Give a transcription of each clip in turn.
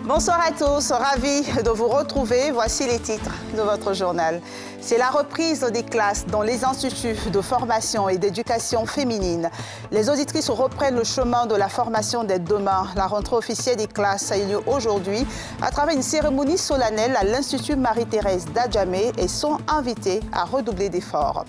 Bonsoir à tous, ravi de vous retrouver. Voici les titres de votre journal. C'est la reprise des classes dans les instituts de formation et d'éducation féminine. Les auditrices reprennent le chemin de la formation dès demain. La rentrée officielle des classes a eu lieu aujourd'hui à travers une cérémonie solennelle à l'Institut Marie-Thérèse d'Adjamé et sont invités à redoubler d'efforts.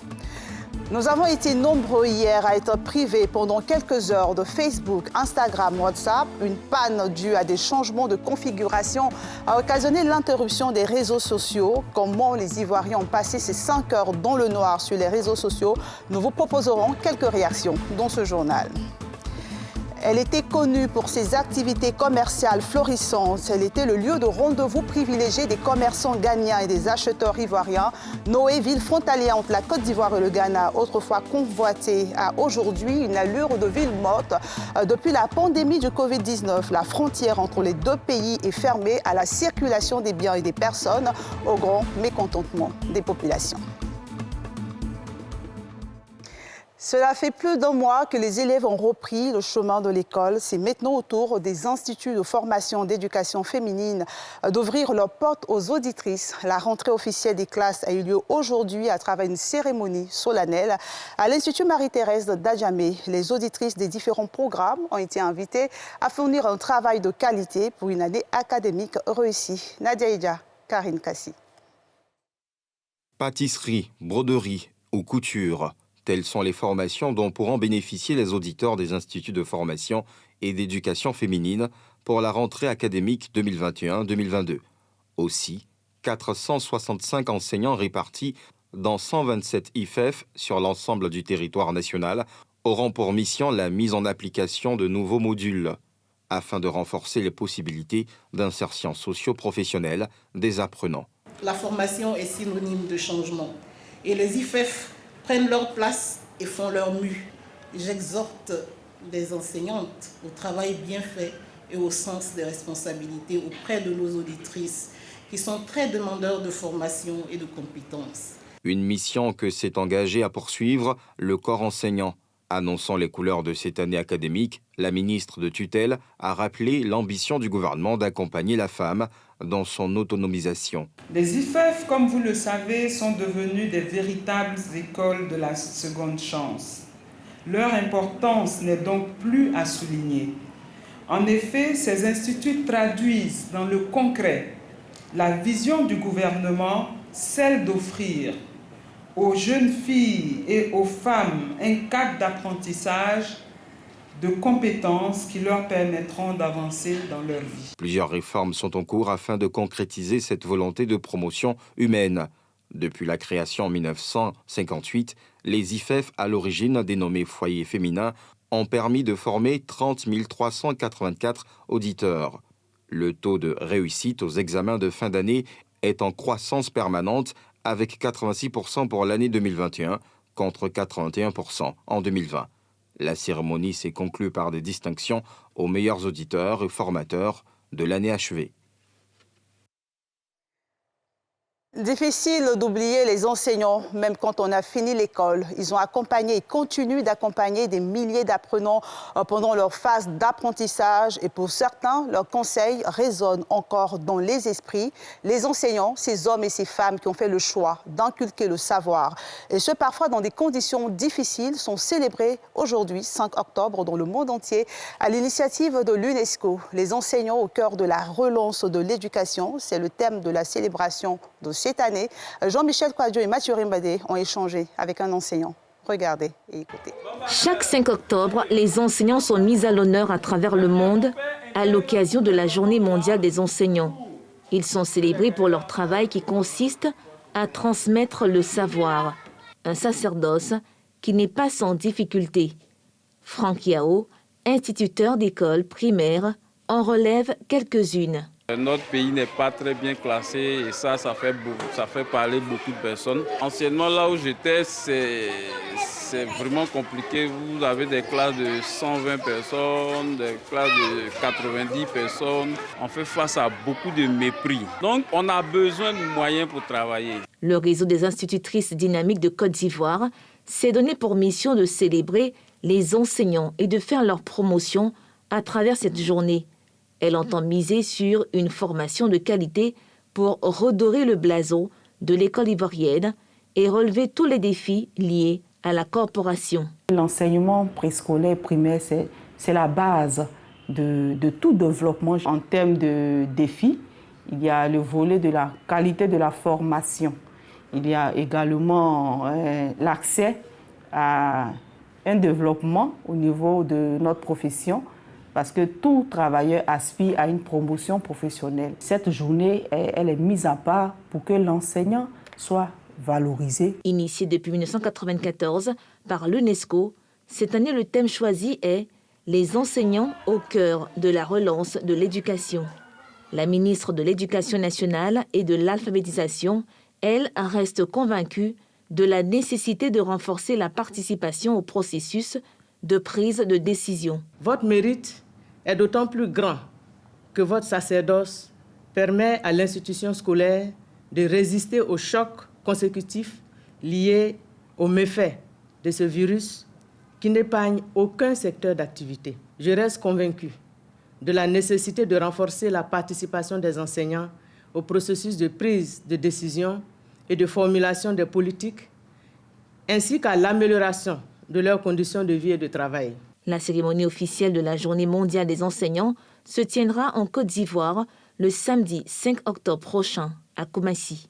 Nous avons été nombreux hier à être privés pendant quelques heures de Facebook, Instagram, WhatsApp. Une panne due à des changements de configuration a occasionné l'interruption des réseaux sociaux. Comment les Ivoiriens ont passé ces 5 heures dans le noir sur les réseaux sociaux? Nous vous proposerons quelques réactions dans ce journal. Elle était connue pour ses activités commerciales florissantes. Elle était le lieu de rendez-vous privilégié des commerçants ghanéens et des acheteurs ivoiriens. Noé, ville frontalière entre la Côte d'Ivoire et le Ghana, autrefois convoitée, a aujourd'hui une allure de ville morte. Depuis la pandémie du Covid-19, la frontière entre les deux pays est fermée à la circulation des biens et des personnes, au grand mécontentement des populations. Cela fait plus d'un mois que les élèves ont repris le chemin de l'école. C'est maintenant au tour des instituts de formation d'éducation féminine d'ouvrir leurs portes aux auditrices. La rentrée officielle des classes a eu lieu aujourd'hui à travers une cérémonie solennelle à l'Institut Marie-Thérèse d'Adjamé. Les auditrices des différents programmes ont été invitées à fournir un travail de qualité pour une année académique réussie. Nadia Idja, Karine Kassi. Pâtisserie, broderie ou couture. Telles sont les formations dont pourront bénéficier les auditeurs des instituts de formation et d'éducation féminine pour la rentrée académique 2021-2022. Aussi, 465 enseignants répartis dans 127 IFEF sur l'ensemble du territoire national auront pour mission la mise en application de nouveaux modules afin de renforcer les possibilités d'insertion socio-professionnelle des apprenants. La formation est synonyme de changement et les IFEF prennent leur place et font leur mue. J'exhorte les enseignantes au travail bien fait et au sens des responsabilités auprès de nos auditrices qui sont très demandeurs de formation et de compétences. Une mission que s'est engagée à poursuivre le corps enseignant. Annonçant les couleurs de cette année académique, la ministre de tutelle a rappelé l'ambition du gouvernement d'accompagner la femme dans son autonomisation. Les IFEF, comme vous le savez, sont devenus des véritables écoles de la seconde chance. Leur importance n'est donc plus à souligner. En effet, ces instituts traduisent dans le concret la vision du gouvernement, celle d'offrir aux jeunes filles et aux femmes un cadre d'apprentissage de compétences qui leur permettront d'avancer dans leur vie. Plusieurs réformes sont en cours afin de concrétiser cette volonté de promotion humaine. Depuis la création en 1958, les IFEF, à l'origine dénommés foyers féminins, ont permis de former 30 384 auditeurs. Le taux de réussite aux examens de fin d'année est en croissance permanente avec 86% pour l'année 2021 contre 81% en 2020. La cérémonie s'est conclue par des distinctions aux meilleurs auditeurs et formateurs de l'année achevée. Difficile d'oublier les enseignants, même quand on a fini l'école. Ils ont accompagné et continuent d'accompagner des milliers d'apprenants pendant leur phase d'apprentissage. Et pour certains, leurs conseils résonnent encore dans les esprits. Les enseignants, ces hommes et ces femmes qui ont fait le choix d'inculquer le savoir, et ce parfois dans des conditions difficiles, sont célébrés aujourd'hui, 5 octobre, dans le monde entier, à l'initiative de l'UNESCO. Les enseignants au cœur de la relance de l'éducation, c'est le thème de la célébration de cette année. Jean-Michel Kouadio et Mathieu Rimbadé ont échangé avec un enseignant. Regardez et écoutez. Chaque 5 octobre, les enseignants sont mis à l'honneur à travers le monde à l'occasion de la Journée mondiale des enseignants. Ils sont célébrés pour leur travail qui consiste à transmettre le savoir, un sacerdoce qui n'est pas sans difficulté. Franck Yao, instituteur d'école primaire, en relève quelques-unes. Notre pays n'est pas très bien classé et ça fait parler beaucoup de personnes. Anciennement, là où j'étais, c'est vraiment compliqué. Vous avez des classes de 120 personnes, des classes de 90 personnes. On fait face à beaucoup de mépris. Donc, on a besoin de moyens pour travailler. Le réseau des institutrices dynamiques de Côte d'Ivoire s'est donné pour mission de célébrer les enseignants et de faire leur promotion à travers cette journée. Elle entend miser sur une formation de qualité pour redorer le blason de l'école ivoirienne et relever tous les défis liés à la corporation. L'enseignement préscolaire primaire, c'est la base de tout développement. En termes de défis, il y a le volet de la qualité de la formation. Il y a également l'accès à un développement au niveau de notre profession, parce que tout travailleur aspire à une promotion professionnelle. Cette journée, elle est mise à part pour que l'enseignant soit valorisé. Initiée depuis 1994 par l'UNESCO, cette année le thème choisi est « Les enseignants au cœur de la relance de l'éducation ». La ministre de l'Éducation nationale et de l'alphabétisation, elle, reste convaincue de la nécessité de renforcer la participation au processus de prise de décision. Votre mérite est d'autant plus grand que votre sacerdoce permet à l'institution scolaire de résister aux chocs consécutifs liés aux méfaits de ce virus qui n'épargne aucun secteur d'activité. Je reste convaincu de la nécessité de renforcer la participation des enseignants au processus de prise de décision et de formulation des politiques, ainsi qu'à l'amélioration de leurs conditions de vie et de travail. La cérémonie officielle de la Journée mondiale des enseignants se tiendra en Côte d'Ivoire le samedi 5 octobre prochain à Koumassi.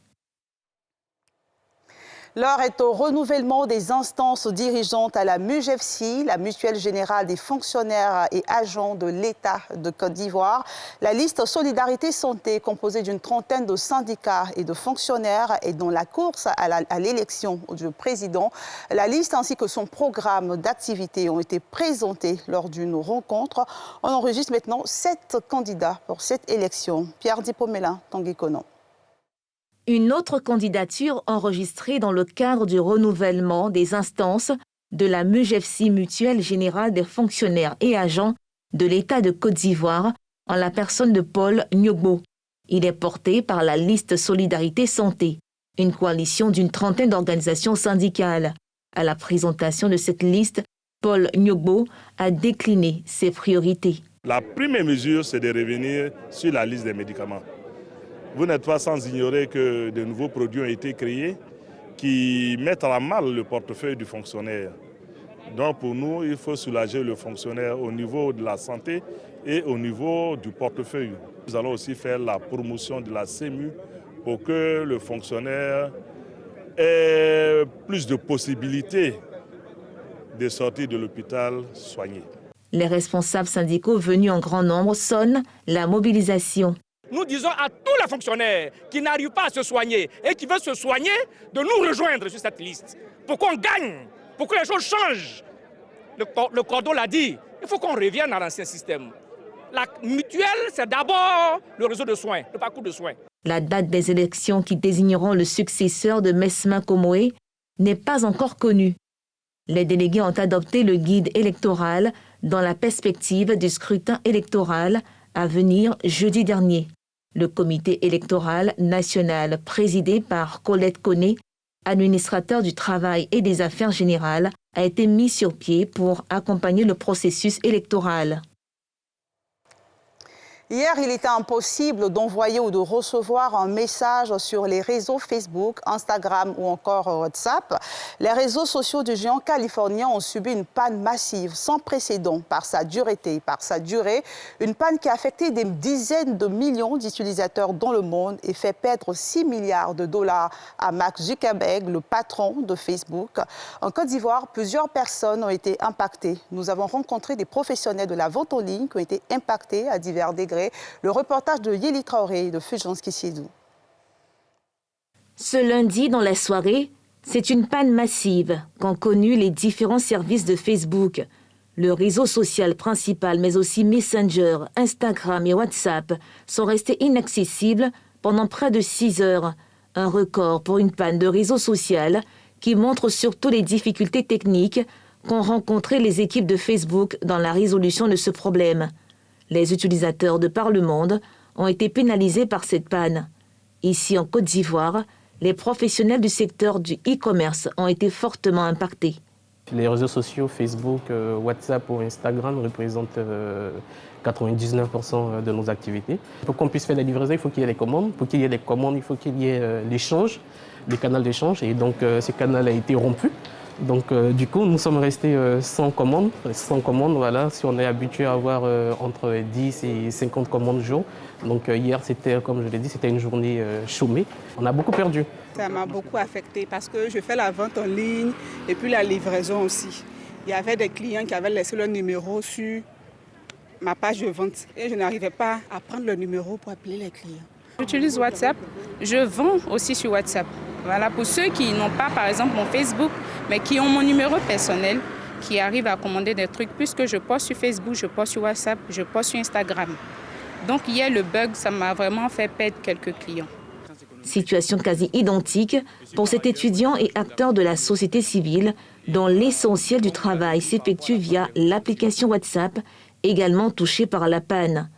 L'heure est au renouvellement des instances dirigeantes à la MUGEFSI, la Mutuelle Générale des Fonctionnaires et Agents de l'État de Côte d'Ivoire. La liste Solidarité Santé, composée d'une trentaine de syndicats et de fonctionnaires, est dans la course à l'élection du président. La liste ainsi que son programme d'activité ont été présentés lors d'une rencontre. On enregistre maintenant 7 candidats pour cette élection. Pierre Dipomela, Tanguy Konon. Une autre candidature enregistrée dans le cadre du renouvellement des instances de la MUGEFSI, Mutuelle Générale des Fonctionnaires et Agents de l'État de Côte d'Ivoire, en la personne de Paul Nyogbo. Il est porté par la liste Solidarité Santé, une coalition d'une trentaine d'organisations syndicales. À la présentation de cette liste, Paul Nyogbo a décliné ses priorités. La première mesure, c'est de revenir sur la liste des médicaments. Vous n'êtes pas sans ignorer que de nouveaux produits ont été créés qui mettent à mal le portefeuille du fonctionnaire. Donc pour nous, il faut soulager le fonctionnaire au niveau de la santé et au niveau du portefeuille. Nous allons aussi faire la promotion de la CEMU pour que le fonctionnaire ait plus de possibilités de sortir de l'hôpital soigné. Les responsables syndicaux venus en grand nombre sonnent la mobilisation. Nous disons à tous les fonctionnaires qui n'arrivent pas à se soigner et qui veulent se soigner de nous rejoindre sur cette liste pour qu'on gagne, pour que les choses changent. Le cordon l'a dit, il faut qu'on revienne à l'ancien système. La mutuelle, c'est d'abord le réseau de soins, le parcours de soins. La date des élections qui désigneront le successeur de Messma Komoé n'est pas encore connue. Les délégués ont adopté le guide électoral dans la perspective du scrutin électoral à venir jeudi dernier. Le comité électoral national présidé par Colette Koné, administrateur du travail et des affaires générales, a été mis sur pied pour accompagner le processus électoral. Hier, il était impossible d'envoyer ou de recevoir un message sur les réseaux Facebook, Instagram ou encore WhatsApp. Les réseaux sociaux du géant californien ont subi une panne massive sans précédent par sa dureté, une panne qui a affecté des dizaines de millions d'utilisateurs dans le monde et fait perdre 6 milliards de dollars à Mark Zuckerberg, le patron de Facebook. En Côte d'Ivoire, plusieurs personnes ont été impactées. Nous avons rencontré des professionnels de la vente en ligne qui ont été impactés à divers degrés. Le reportage de Yeli Traoré et de Fulgence Kissidou. Ce lundi, dans la soirée, c'est une panne massive qu'ont connue les différents services de Facebook. Le réseau social principal, mais aussi Messenger, Instagram et WhatsApp sont restés inaccessibles pendant près de 6 heures. Un record pour une panne de réseau social qui montre surtout les difficultés techniques qu'ont rencontrées les équipes de Facebook dans la résolution de ce problème. Les utilisateurs de par le monde ont été pénalisés par cette panne. Ici, en Côte d'Ivoire, les professionnels du secteur du e-commerce ont été fortement impactés. Les réseaux sociaux, Facebook, WhatsApp ou Instagram représentent 99% de nos activités. Pour qu'on puisse faire des livraisons, il faut qu'il y ait les commandes. Pour qu'il y ait les commandes, il faut qu'il y ait l'échange, les canaux d'échange. Et donc, ce canal a été rompu. Donc, du coup, nous sommes restés sans commandes. Sans commandes, voilà, si on est habitué à avoir entre 10 et 50 commandes jour. Donc, hier, c'était, comme je l'ai dit, c'était une journée chômée. On a beaucoup perdu. Ça m'a beaucoup affecté parce que je fais la vente en ligne et puis la livraison aussi. Il y avait des clients qui avaient laissé leur numéro sur ma page de vente et je n'arrivais pas à prendre le numéro pour appeler les clients. J'utilise WhatsApp, je vends aussi sur WhatsApp. Voilà, pour ceux qui n'ont pas par exemple mon Facebook, mais qui ont mon numéro personnel, qui arrivent à commander des trucs, puisque je poste sur Facebook, je poste sur WhatsApp, je poste sur Instagram. Donc hier, le bug, ça m'a vraiment fait perdre quelques clients. Situation quasi identique pour cet étudiant et acteur de la société civile dont l'essentiel du travail s'effectue via l'application WhatsApp, également touchée par la panne.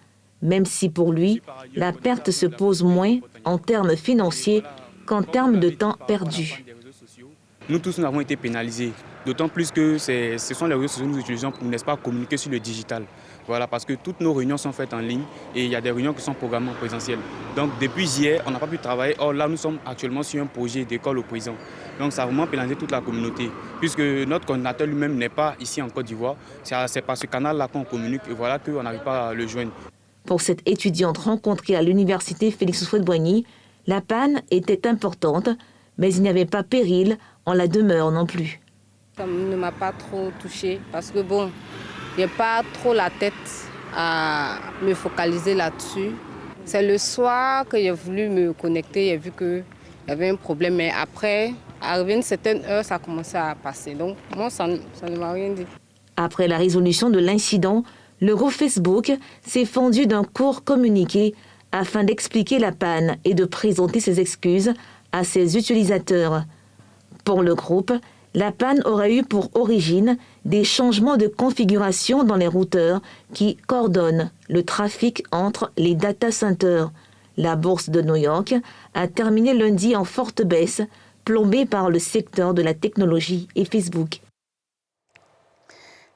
Même si pour lui, la perte se pose moins en termes financiers qu'en termes de temps perdu. Nous tous, nous avons été pénalisés, d'autant plus que ce sont les réseaux sociaux que nous utilisons pour, n'est-ce pas, communiquer sur le digital. Voilà, parce que toutes nos réunions sont faites en ligne et il y a des réunions qui sont programmées en présentiel. Donc depuis hier, on n'a pas pu travailler. Or là, nous sommes actuellement sur un projet d'école au prison. Donc ça a vraiment pénalisé toute la communauté, puisque notre coordinateur lui-même n'est pas ici en Côte d'Ivoire. C'est par ce canal-là qu'on communique et voilà qu'on n'arrive pas à le joindre. Pour cette étudiante rencontrée à l'université Félix Houphouët-Boigny, la panne était importante, mais il n'y avait pas péril en la demeure non plus. Ça ne m'a pas trop touchée parce que bon, je n'ai pas trop la tête à me focaliser là-dessus. C'est le soir que j'ai voulu me connecter, j'ai vu qu'il y avait un problème, mais après, arrivé une certaine heure, ça a commencé à passer. Donc moi, ça ne m'a rien dit. Après la résolution de l'incident, le groupe Facebook s'est fendu d'un court communiqué afin d'expliquer la panne et de présenter ses excuses à ses utilisateurs. Pour le groupe, la panne aurait eu pour origine des changements de configuration dans les routeurs qui coordonnent le trafic entre les data centers. La bourse de New York a terminé lundi en forte baisse, plombée par le secteur de la technologie et Facebook.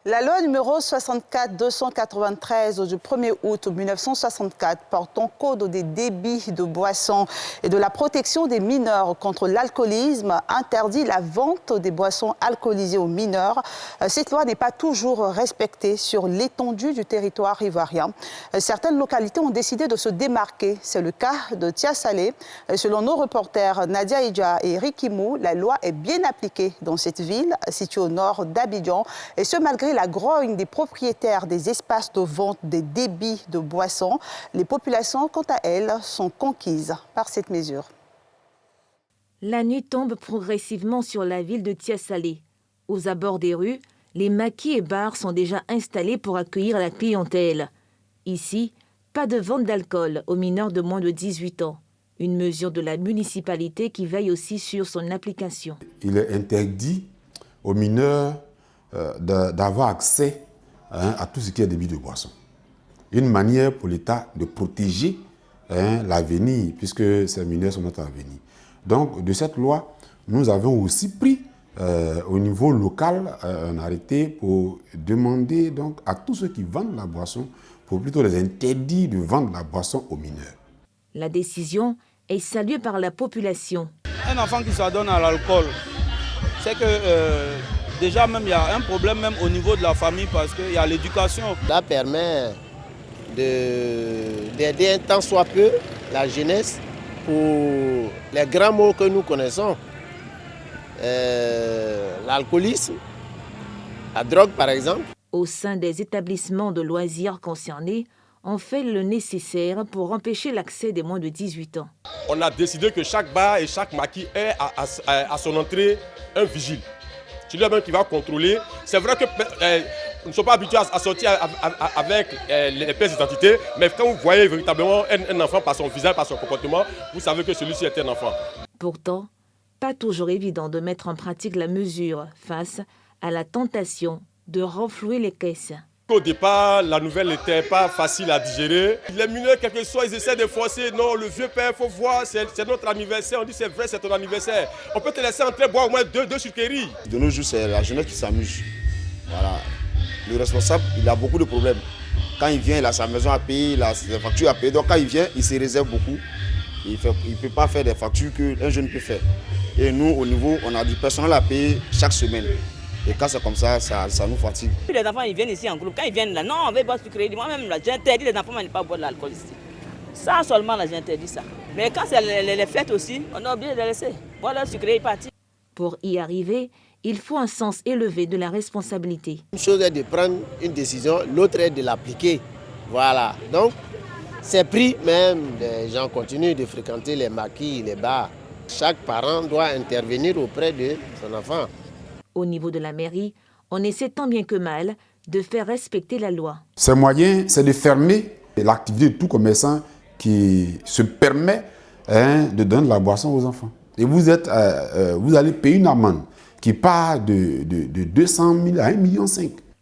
La loi numéro 64-293 du 1er août 1964 portant code des débits de boissons et de la protection des mineurs contre l'alcoolisme interdit la vente des boissons alcoolisées aux mineurs. Cette loi n'est pas toujours respectée sur l'étendue du territoire ivoirien. Certaines localités ont décidé de se démarquer. C'est le cas de Tia-Salé. Selon nos reporters Nadia Idja et Rikimou, la loi est bien appliquée dans cette ville située au nord d'Abidjan, et ce malgré la grogne des propriétaires des espaces de vente des débits de boissons. Les populations, quant à elles, sont conquises par cette mesure. La nuit tombe progressivement sur la ville de Tia-Salé. Aux abords des rues, les maquis et bars sont déjà installés pour accueillir la clientèle. Ici, pas de vente d'alcool aux mineurs de moins de 18 ans. Une mesure de la municipalité qui veille aussi sur son application. Il est interdit aux mineurs d'avoir accès à tout ce qui est débit de boisson. Une manière pour l'État de protéger l'avenir, puisque ces mineurs sont notre avenir. Donc, de cette loi, nous avons aussi pris au niveau local un arrêté pour demander donc, à tous ceux qui vendent la boisson, pour plutôt les interdire de vendre la boisson aux mineurs. La décision est saluée par la population. Un enfant qui s'adonne à l'alcool, c'est que déjà même il y a un problème même au niveau de la famille parce qu'il y a l'éducation. Ça permet d'aider un tant soit peu la jeunesse pour les grands mots que nous connaissons. L'alcoolisme, la drogue par exemple. Au sein des établissements de loisirs concernés, on fait le nécessaire pour empêcher l'accès des moins de 18 ans. On a décidé que chaque bar et chaque maquis ait à son entrée un vigile. C'est lui-même qui va contrôler. C'est vrai que nous ne sommes pas habitués à sortir avec les pièces d'identité, mais quand vous voyez véritablement un enfant par son visage, par son comportement, vous savez que celui-ci est un enfant. Pourtant, pas toujours évident de mettre en pratique la mesure face à la tentation de renflouer les caisses. Au départ, la nouvelle n'était pas facile à digérer. Les mineurs, quel que soit, ils essaient de forcer. Non, le vieux père, il faut voir, c'est notre anniversaire. On dit c'est vrai, c'est ton anniversaire. On peut te laisser entrer boire au moins deux sucreries. De nos jours, c'est la jeunesse qui s'amuse. Voilà. Le responsable, il a beaucoup de problèmes. Quand il vient, il a sa maison à payer, il a ses factures à payer. Donc quand il vient, il se réserve beaucoup. Il ne peut pas faire des factures qu'un jeune peut faire. Et nous, au niveau, on a du personnel à payer chaque semaine. Et quand c'est comme ça, ça nous fatigue. Les enfants, ils viennent ici en groupe. Quand ils viennent là, non, on veut boire sucré. Moi-même, j'ai interdit les enfants de ne pas boire de l'alcool ici. Ça seulement, là, j'ai interdit ça. Mais quand c'est les fêtes aussi, on est obligé de les laisser. Boire leur sucré et partir. Pour y arriver, il faut un sens élevé de la responsabilité. Une chose est de prendre une décision, l'autre est de l'appliquer. Voilà. Donc, c'est pris même, les gens continuent de fréquenter les maquis, les bars. Chaque parent doit intervenir auprès de son enfant. Au niveau de la mairie, on essaie tant bien que mal de faire respecter la loi. Ce moyen, c'est de fermer l'activité de tout commerçant qui se permet de donner de la boisson aux enfants. Et vous allez payer une amende qui part de 200 000 à 1,5 million.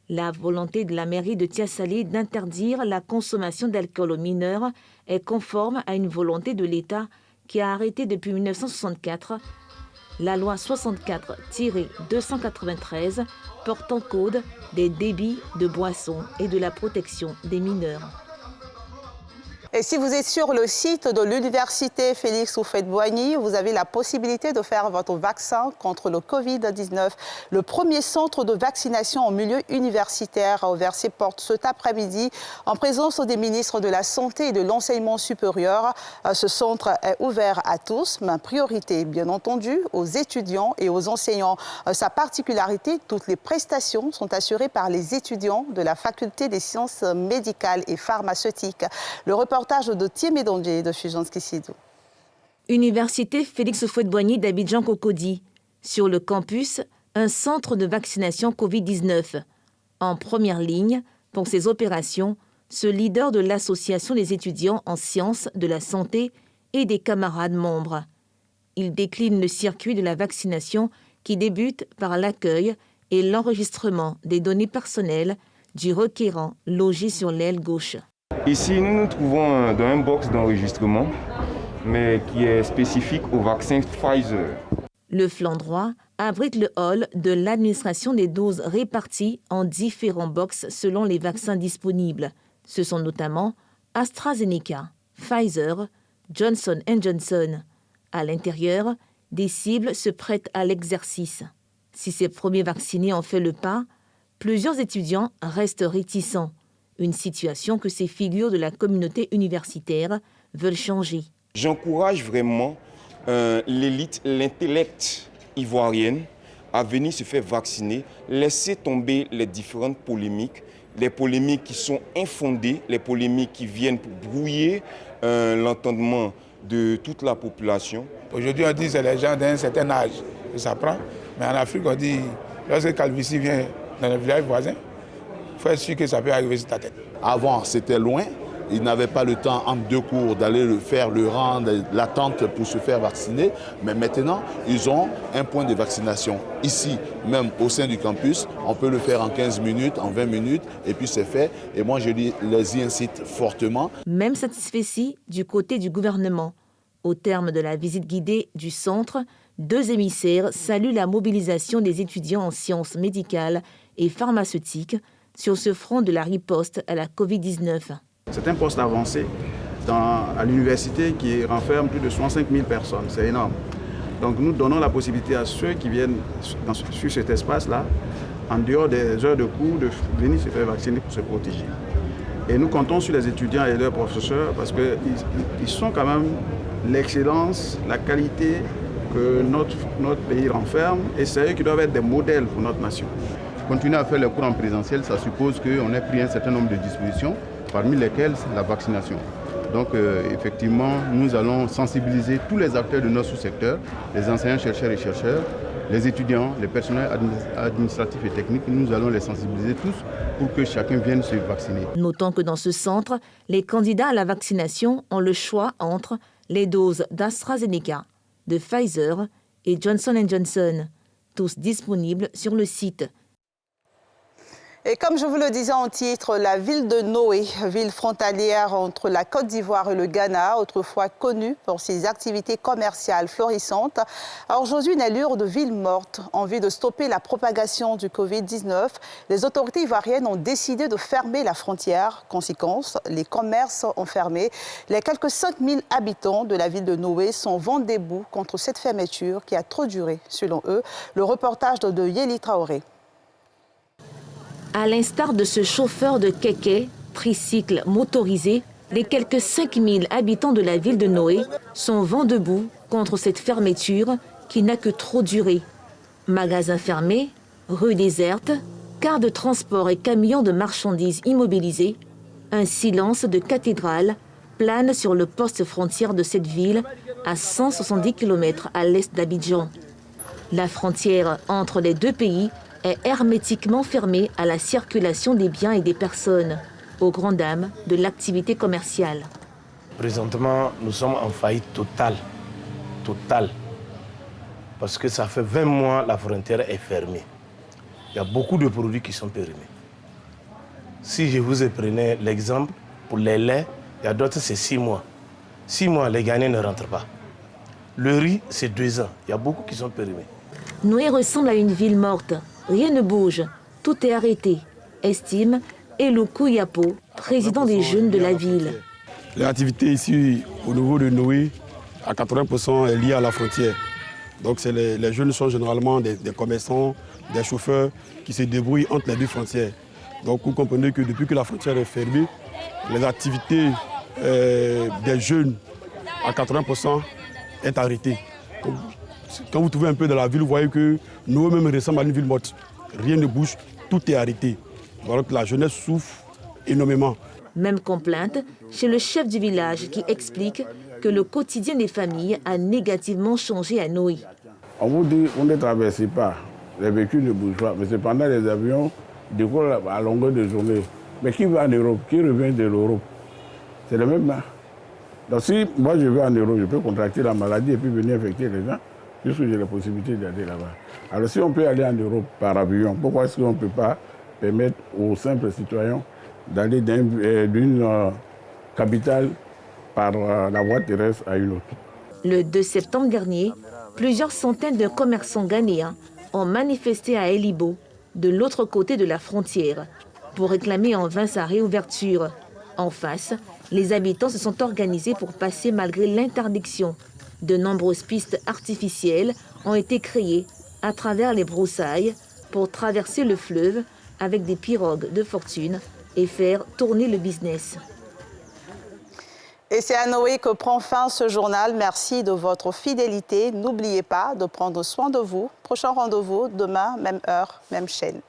La volonté de la mairie de Tiasalé d'interdire la consommation d'alcool aux mineurs est conforme à une volonté de l'État qui a arrêté depuis 1964 la loi 64-293 portant code des débits de boissons et de la protection des mineurs. Et si vous êtes sur le site de l'université Félix Houphouët-Boigny, vous avez la possibilité de faire votre vaccin contre le Covid-19. Le premier centre de vaccination en milieu universitaire a ouvert ses portes cet après-midi en présence des ministres de la Santé et de l'Enseignement supérieur. Ce centre est ouvert à tous, mais en priorité, bien entendu, aux étudiants et aux enseignants. Sa particularité, toutes les prestations sont assurées par les étudiants de la faculté des sciences médicales et pharmaceutiques. Le reportage de Thiemé Dongé de Fujanski Sidou. Université Félix Houphouët-Boigny d'Abidjan-Cocody. Sur le campus, un centre de vaccination Covid-19. En première ligne, pour ces opérations, ce leader de l'Association des étudiants en sciences de la santé et des camarades membres. Il décline le circuit de la vaccination qui débute par l'accueil et l'enregistrement des données personnelles du requérant logé sur l'aile gauche. Ici, nous nous trouvons dans un box d'enregistrement, mais qui est spécifique au vaccin Pfizer. Le flanc droit abrite le hall de l'administration des doses réparties en différents box selon les vaccins disponibles. Ce sont notamment AstraZeneca, Pfizer, Johnson & Johnson. À l'intérieur, des cibles se prêtent à l'exercice. Si ces premiers vaccinés ont fait le pas, plusieurs étudiants restent réticents. Une situation que ces figures de la communauté universitaire veulent changer. J'encourage vraiment l'élite, l'intellect ivoirienne à venir se faire vacciner, laisser tomber les différentes polémiques, les polémiques qui sont infondées, les polémiques qui viennent pour brouiller l'entendement de toute la population. Aujourd'hui, on dit que c'est les gens d'un certain âge que ça prend, mais en Afrique, on dit lorsque calvitie vient dans le village voisin, il faut être sûr que ça peut arriver sur ta tête. Avant, c'était loin. Ils n'avaient pas le temps entre deux cours d'aller faire le rang, l'attente pour se faire vacciner. Mais maintenant, ils ont un point de vaccination. Ici, même au sein du campus, on peut le faire en 15 minutes, en 20 minutes, et puis c'est fait. Et moi, je les y incite fortement. Même satisfait du côté du gouvernement. Au terme de la visite guidée du centre, 2 émissaires saluent la mobilisation des étudiants en sciences médicales et pharmaceutiques sur ce front de la riposte à la Covid-19. C'est un poste avancé à l'université qui renferme plus de 65 000 personnes. C'est énorme. Donc nous donnons la possibilité à ceux qui viennent sur cet espace-là, en dehors des heures de cours, de venir se faire vacciner pour se protéger. Et nous comptons sur les étudiants et leurs professeurs parce qu'ils sont quand même l'excellence, la qualité que notre pays renferme, et c'est eux qui doivent être des modèles pour notre nation. Continuer à faire les cours en présentiel, ça suppose qu'on ait pris un certain nombre de dispositions, parmi lesquelles la vaccination. Donc effectivement, nous allons sensibiliser tous les acteurs de notre sous-secteur, les enseignants, chercheurs et chercheurs, les étudiants, les personnels administratifs et techniques. Nous allons les sensibiliser tous pour que chacun vienne se vacciner. Notons que dans ce centre, les candidats à la vaccination ont le choix entre les doses d'AstraZeneca, de Pfizer et Johnson & Johnson, tous disponibles sur le site. Et comme je vous le disais en titre, la ville de Noé, ville frontalière entre la Côte d'Ivoire et le Ghana, autrefois connue pour ses activités commerciales florissantes, a aujourd'hui une allure de ville morte. En vue de stopper la propagation du Covid-19, les autorités ivoiriennes ont décidé de fermer la frontière. Conséquence, les commerces ont fermé. Les quelques 5000 habitants de la ville de Noé sont vent debout contre cette fermeture qui a trop duré, selon eux. Le reportage de Yeli Traoré. À l'instar de ce chauffeur de kéké, tricycle motorisé, les quelques 5000 habitants de la ville de Noé sont vent debout contre cette fermeture qui n'a que trop duré. Magasins fermés, rues désertes, cars de transport et camions de marchandises immobilisés, un silence de cathédrale plane sur le poste frontière de cette ville à 170 km à l'est d'Abidjan. La frontière entre les deux pays est hermétiquement fermée à la circulation des biens et des personnes, aux grandes dames de l'activité commerciale. Présentement, nous sommes en faillite totale. Totale. Parce que ça fait 20 mois la frontière est fermée. Il y a beaucoup de produits qui sont périmés. Si je vous prenais l'exemple, pour les laits, il y a d'autres, c'est 6 mois. 6 mois, les Ghanéens ne rentrent pas. Le riz, c'est 2 ans. Il y a beaucoup qui sont périmés. Noé ressemble à une ville morte. Rien ne bouge, tout est arrêté, estime Elou Kouyapo, président des jeunes de la ville. L'activité ici, au niveau de Noé, à 80% est liée à la frontière. Donc les jeunes sont généralement des commerçants, des chauffeurs qui se débrouillent entre les deux frontières. Donc vous comprenez que depuis que la frontière est fermée, les activités des jeunes à 80% est arrêtée. Quand vous trouvez un peu dans la ville, vous voyez que nous-mêmes ressemblons à une ville morte. Rien ne bouge, tout est arrêté. Alors que la jeunesse souffre énormément. Même complainte chez le chef du village qui explique que le quotidien des familles a négativement changé à Noé. On vous dit on ne traverse pas, les véhicules ne bougent pas, mais cependant les avions décollent à longueur de journée. Mais qui va en Europe? Qui revient de l'Europe? C'est le même. Donc si moi je vais en Europe, je peux contracter la maladie et puis venir infecter les gens. Puisque j'ai la possibilité d'aller là-bas. Alors si on peut aller en Europe par avion, pourquoi est-ce qu'on ne peut pas permettre aux simples citoyens d'aller d'une capitale par la voie terrestre à une autre? Le 2 septembre dernier, plusieurs centaines de commerçants ghanéens ont manifesté à Elibo, de l'autre côté de la frontière, pour réclamer en vain sa réouverture. En face, les habitants se sont organisés pour passer malgré l'interdiction. De nombreuses pistes artificielles ont été créées à travers les broussailles pour traverser le fleuve avec des pirogues de fortune et faire tourner le business. Et c'est à Noé que prend fin ce journal. Merci de votre fidélité. N'oubliez pas de prendre soin de vous. Prochain rendez-vous demain, même heure, même chaîne.